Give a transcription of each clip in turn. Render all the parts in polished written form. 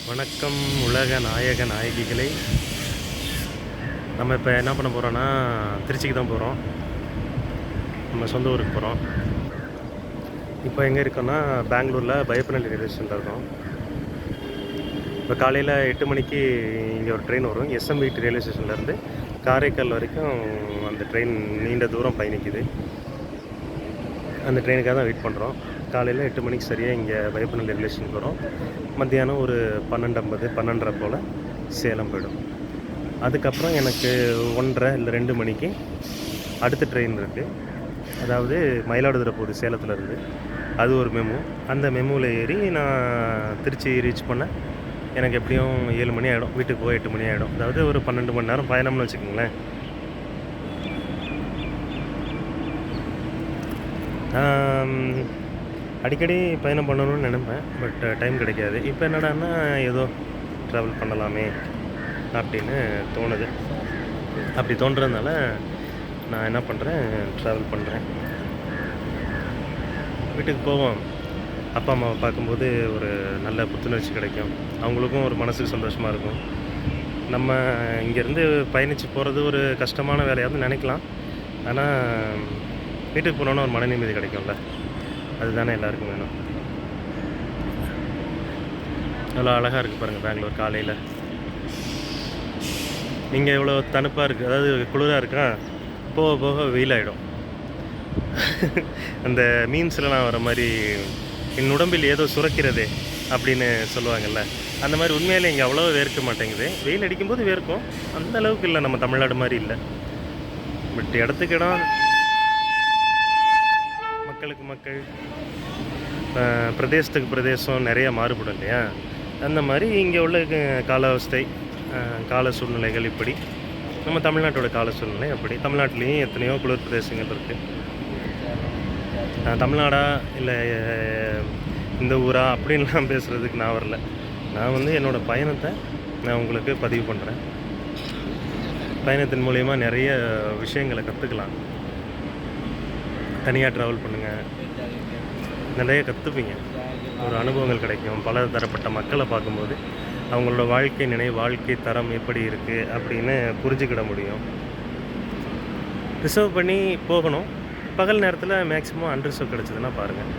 வணக்கம் உலக நாயக நாயகிகளை. நம்ம இப்போ என்ன பண்ண போகிறோன்னா, திருச்சிக்கு தான் போகிறோம். நம்ம சொந்த ஊருக்கு போகிறோம். இப்போ எங்கே இருக்கோன்னா, பெங்களூரில் பையப்பனஹள்ளி ரயில்வே ஸ்டேஷனில் இருக்கோம். இப்போ காலையில் 8 மணிக்கு இங்கே ஒரு ட்ரெயின் வரும். எஸ்எம்விடி ரயில்வே ஸ்டேஷன்லேருந்து காரைக்கால் வரைக்கும் அந்த ட்ரெயின் நீண்ட தூரம் பயணிக்குது. அந்த ட்ரெயினுக்காக தான் வெயிட் பண்ணுறோம். காலையில் 8 மணிக்கு சரியாக இங்கே பையப்பனஹள்ளி ரயில்வே ஸ்டேஷனுக்கு வரும். மத்தியானம் ஒரு 12:50 12:30 போல் சேலம் போயிடும். அதுக்கப்புறம் எனக்கு 1:30 இல்லை 2 மணிக்கு அடுத்த ட்ரெயின் இருக்குது. அதாவது மயிலாடுதுறை போகுது சேலத்துலேருந்து. அது ஒரு மெமு. அந்த மெமுவில் ஏறி நான் திருச்சி ரீச் பண்ண எனக்கு எப்படியும் 7 மணி ஆகிடும். வீட்டுக்கு போக 8 மணி ஆகிடும். அதாவது ஒரு 12 மணி நேரம் பயணம்னு வச்சுக்கோங்களேன். அடிக்கடி பயணம் பண்ணணும்னு நினைப்பேன், பட் டைம் கிடைக்காது. இப்போ என்னடான்னா ஏதோ ட்ராவல் பண்ணலாமே அப்படின்னு தோணுது. அப்படி தோன்றதுனால நான் என்ன பண்ணுறேன், ட்ராவல் பண்ணுறேன். வீட்டுக்கு போவோம். அப்பா அம்மாவை பார்க்கும்போது ஒரு நல்ல புத்துணர்ச்சி கிடைக்கும். அவங்களுக்கும் ஒரு மனசுக்கு சந்தோஷமாக இருக்கும். நம்ம இங்கேருந்து பயணித்து போகிறது ஒரு கஷ்டமான வேலையாவது நினைக்கலாம். ஆனால் வீட்டுக்கு போனோன்னா ஒரு மன நிம்மதி கிடைக்கும்ல. அதுதானே எல்லாருக்கும் வேணும். எவ்வளோ அழகாக இருக்குது பாருங்கள் பெங்களூர் காலையில். இங்கே எவ்வளோ தணுப்பாக இருக்குது, அதாவது குளிராக இருக்கா, போக போக வெயிலாகிடும். அந்த மீம்ஸ்லாம் வர மாதிரி என் உடம்பில் ஏதோ சுரக்கிறதே அப்படின்னு சொல்லுவாங்கள்ல, அந்த மாதிரி உண்மையிலே இங்கே அவ்வளோ வேர்க்க மாட்டேங்குது. வெயில் அடிக்கும்போது வேர்க்கும், அந்த அளவுக்கு இல்லை, நம்ம தமிழ்நாடு மாதிரி இல்லை. பட் இடத்துக்கு இடம், மக்களுக்கு மக்கள், பிரதேசத்துக்கு பிரதேசம் நிறையா மாறுபடும் இல்லையா. அந்த மாதிரி இங்கே உள்ள காலாவஸ்தை, கால சூழ்நிலைகள் இப்படி. நம்ம தமிழ்நாட்டோட கால சூழ்நிலை அப்படி. தமிழ்நாட்டிலையும் எத்தனையோ குளிர் பிரதேசங்கள் இருக்குது. தமிழ்நாடா இல்லை இந்த ஊரா அப்படின்லாம் பேசுகிறதுக்கு நான் வரல. நான் வந்து என்னோடய பயணத்தை நான் உங்களுக்கு பதிவு பண்ணுறேன். பயணத்தின் மூலயமா நிறைய விஷயங்களை கற்றுக்கலாம். தனியாக ட்ராவல் பண்ணுங்கள், நிறைய கற்றுப்பீங்க. ஒரு அனுபவங்கள் கிடைக்கும். பல தரப்பட்ட மக்களை பார்க்கும்போது அவங்களோட வாழ்க்கை நிலை, வாழ்க்கை தரம் எப்படி இருக்குது அப்படின்னு புரிஞ்சுக்கிட முடியும். ரிசர்வ் பண்ணி போகணும். பகல் நேரத்தில் மேக்ஸிமம் அன்ரிசர்வ் கிடச்சிதுன்னா பாருங்கள்.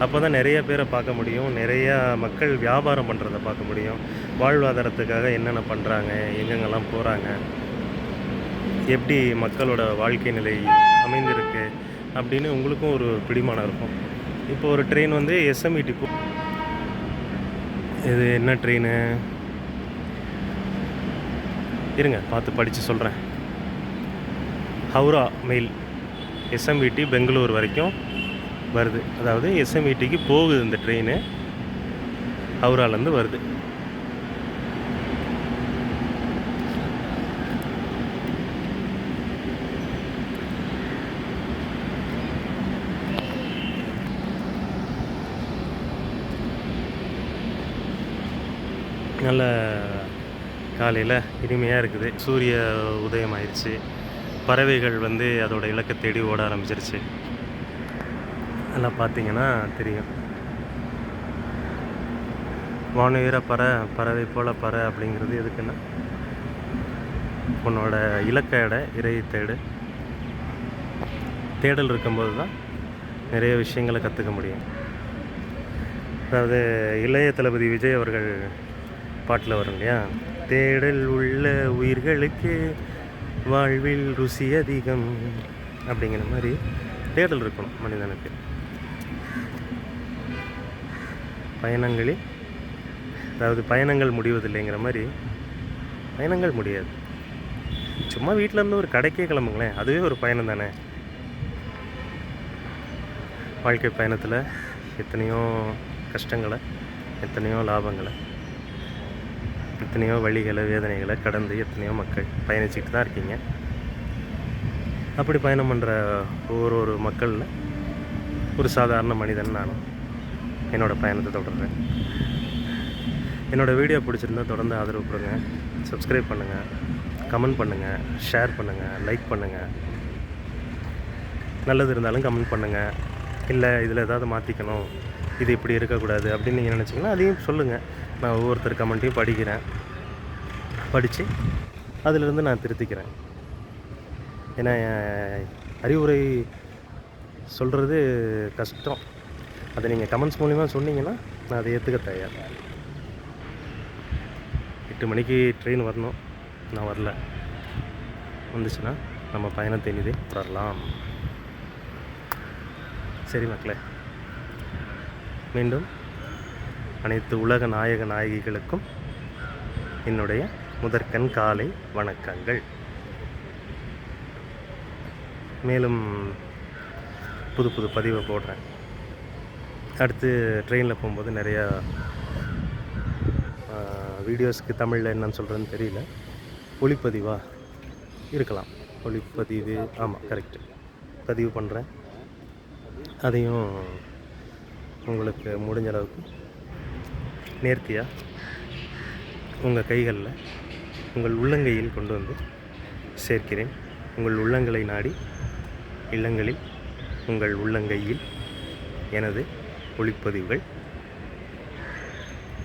அப்போ தான் நிறைய பேரை பார்க்க முடியும். நிறையா மக்கள் வியாபாரம் பண்ணுறதை பார்க்க முடியும். வாழ்வாதாரத்துக்காக என்னென்ன பண்ணுறாங்க, எங்கெங்கெல்லாம் போகிறாங்க, எப்படி மக்களோட வாழ்க்கை நிலை அமைந்திருக்கு அப்படின்னு உங்களுக்கும் ஒரு பிடிமானம் இருக்கும். இப்போ ஒரு ட்ரெயின் வந்து எஸ்எம்இடி இது என்ன ட்ரெயின் இருங்க பார்த்து படித்து சொல்கிறேன். ஹவுரா மெயில் எஸ்எம்இடி பெங்களூர் வரைக்கும் வருது. அதாவது எஸ்எம்இடிக்கு போகுது இந்த ட்ரெயின், ஹவுராலேருந்து வருது. நல்ல காலையில் இனிமையாக இருக்குது. சூரிய உதயம் ஆயிடுச்சு. பறவைகள் வந்து அதோட இலக்கை தேடி ஓட ஆரம்பிச்சிருச்சு. நல்லா பார்த்தீங்கன்னா தெரியும். வானுயர பறவை போல அப்படிங்கிறது எதுக்குன்னா, உன்னோட இலக்கை இறையை தேடல் இருக்கும்போது தான் நிறைய விஷயங்களை கற்றுக்க முடியும். அதாவது இளைய தளபதி விஜய் அவர்கள் பாட்டில் வரும் இல்லையா, தேடல் உள்ள உயிர்களுக்கு வாழ்வில் ருசி அதிகம் அப்படிங்கிற மாதிரி தேடல் இருக்கணும் மனிதனுக்கு. பயணங்களில், அதாவது பயணங்கள் முடிவதில்லைங்கிற மாதிரி பயணங்கள் முடியாது. சும்மா வீட்டில் இருந்து ஒரு கடைக்கே கிளம்புங்களேன், அதுவே ஒரு பயணம் தானே. வாழ்க்கை பயணத்தில் எத்தனையோ கஷ்டங்களை, எத்தனையோ லாபங்களை, எத்தனையோ வழிகளை, வேதனைகளை கடந்து எத்தனையோ மக்கள் பயணிச்சுட்டு தான் இருக்கீங்க. அப்படி பயணம் பண்ணுற ஒரு மக்களில் ஒரு சாதாரண மனிதன் நானும் என்னோடய பயணத்தை தொடர்றேன். என்னோடய வீடியோ பிடிச்சிருந்தா தொடர்ந்து ஆதரவு கொடுங்க. சப்ஸ்கிரைப் பண்ணுங்கள், கமெண்ட் பண்ணுங்கள், ஷேர் பண்ணுங்கள், லைக் பண்ணுங்கள். நல்லது இருந்தாலும் கமெண்ட் பண்ணுங்கள். இல்லை இதில் ஏதாவது மாற்றிக்கணும், இது இப்படி இருக்கக்கூடாது அப்படின்னு நீங்கள் நினச்சிங்கன்னா அதையும் சொல்லுங்கள். நான் ஒவ்வொருத்தர் கமெண்ட்டையும் படிக்கிறேன். படித்து அதிலிருந்து நான் திருத்திக்கிறேன். ஏன்னா அறிவுரை சொல்கிறது கஷ்டம். அதை நீங்கள் கமெண்ட்ஸ் மூலிமா சொன்னீங்கன்னா நான் அதை ஏற்றுக்க தயார். 8 மணிக்கு ட்ரெயின் வரணும், நான் வரல. வந்துச்சுன்னா நம்ம பயணத்தை இனிதே தொடரலாம். சரி மக்களே, மீண்டும் அனைத்து உலக நாயக நாயகிகளுக்கும் என்னுடைய முதற்கண் காலை வணக்கங்கள். மேலும் புது புது பதிவை போடுறேன். அடுத்து ட்ரெயினில் போகும்போது நிறையா வீடியோஸ்க்கு தமிழில் என்னன்னு சொல்கிறதுன்னு தெரியல. ஒளிப்பதிவாக இருக்கலாம். ஒளிப்பதிவு, ஆமாம் கரெக்டு, பதிவு பண்ணுறேன். அதையும் உங்களுக்கு முடிஞ்ச அளவுக்கு நேர்த்தியாக உங்கள் கைகளில், உங்கள் உள்ளங்கையில் கொண்டு வந்து சேர்க்கிறேன். உங்கள் உள்ளங்களை நாடி இல்லங்களில் உங்கள் உள்ளங்கையில் எனது ஒளிப்பதிவுகள்.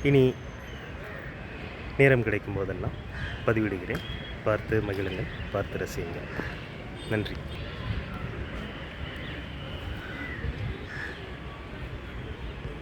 இனி நேரம் கிடைக்கும் போதெல்லாம் பதிவிடுகிறேன். பார்த்து மகிழுங்கள், பார்த்து ரசியுங்கள். நன்றி.